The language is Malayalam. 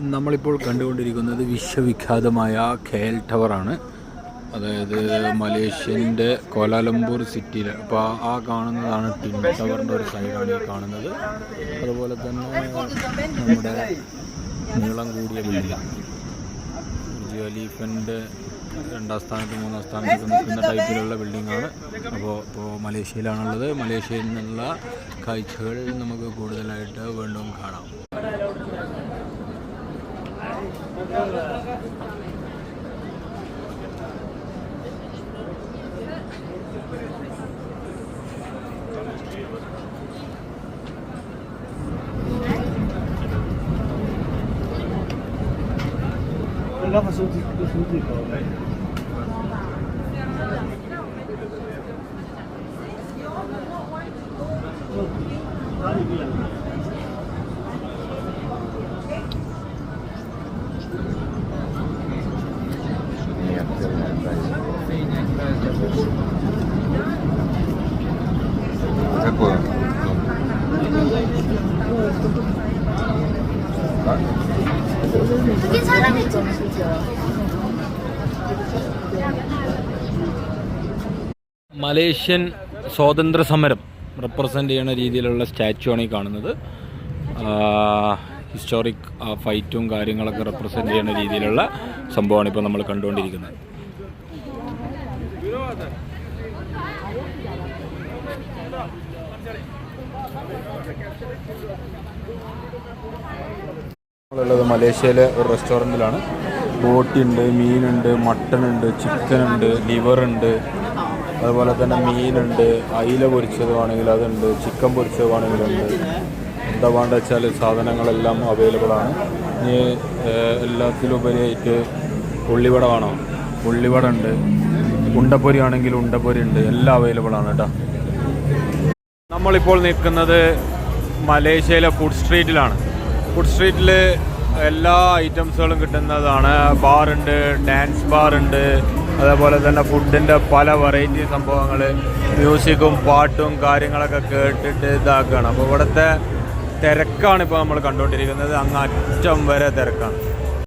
നമ്മളിപ്പോൾ കണ്ടുകൊണ്ടിരിക്കുന്നത് വിശ്വവിഖ്യാതമായ KL ടവറാണ്. അതായത് മലേഷ്യൻ്റെ കോലാലംപൂർ സിറ്റിയിൽ. അപ്പോൾ ആ കാണുന്നതാണ് ടിൻ ടവറിൻ്റെ ഒരു സൈഡാണ് ഈ കാണുന്നത്. അതുപോലെ തന്നെ നമ്മുടെ നീളം കൂടിയ ബിൽഡിംഗ് ബുർജ് ഖലീഫൻ്റെ 2ാം സ്ഥാനത്ത് 3ാം സ്ഥാനത്ത് നിൽക്കുന്ന ടൈപ്പിലുള്ള ബിൽഡിങ്ങാണ്. അപ്പോൾ മലേഷ്യയിലാണുള്ളത്. മലേഷ്യയിൽ നിന്നുള്ള കാഴ്ചകൾ നമുക്ക് കൂടുതലായിട്ട് വീണ്ടും കാണാം. Какое? മലേഷ്യൻ സ്വാതന്ത്ര്യ സമരം റെപ്രസെൻ്റ് ചെയ്യുന്ന രീതിയിലുള്ള സ്റ്റാച്ചു ആണ് ഈ കാണുന്നത്. ഹിസ്റ്റോറിക് ഫൈറ്റും കാര്യങ്ങളൊക്കെ റെപ്രസെൻ്റ് ചെയ്യുന്ന രീതിയിലുള്ള സംഭവമാണ് ഇപ്പോൾ നമ്മൾ കണ്ടുകൊണ്ടിരിക്കുന്നത്. നമ്മളുള്ളത് മലേഷ്യയിലെ ഒരു റെസ്റ്റോറൻറ്റിലാണ്. ബോട്ടിയുണ്ട്, മീനുണ്ട്, മട്ടനുണ്ട്, ചിക്കനുണ്ട്, ലിവറുണ്ട്, അതുപോലെ തന്നെ മീനുണ്ട്, അയില പൊരിച്ചത് വേണമെങ്കിൽ അതുണ്ട്, ചിക്കൻ പൊരിച്ചത് വേണമെങ്കിലുണ്ട്. എന്താ വേണ്ടത് വെച്ചാൽ സാധനങ്ങളെല്ലാം അവൈലബിളാണ്. ഇനി എല്ലാത്തിലുപരിയായിട്ട് ഉള്ളിവട വേണോ, ഉള്ളിവട ഉണ്ട്, ഉണ്ടപ്പൊരി ആണെങ്കിൽ ഉണ്ടപ്പൊരി ഉണ്ട്, എല്ലാം അവൈലബിളാണ് കേട്ടോ. നമ്മളിപ്പോൾ നിൽക്കുന്നത് മലേഷ്യയിലെ ഫുഡ് സ്ട്രീറ്റിലാണ്. ഫുഡ് സ്ട്രീറ്റിൽ എല്ലാ ഐറ്റംസുകളും കിട്ടുന്നതാണ്. ബാറുണ്ട്, ഡാൻസ് ബാറുണ്ട്, അതേപോലെ തന്നെ ഫുഡിൻ്റെ പല വെറൈറ്റി സംഭവങ്ങൾ, മ്യൂസിക്കും പാട്ടും കാര്യങ്ങളൊക്കെ കേട്ടിട്ട് ഇതാക്കുകയാണ്. അപ്പോൾ ഇവിടുത്തെ തിരക്കാണ് ഇപ്പോൾ നമ്മൾ കണ്ടുകൊണ്ടിരിക്കുന്നത്. അങ്ങ് അറ്റം വരെ തിരക്കാണ്.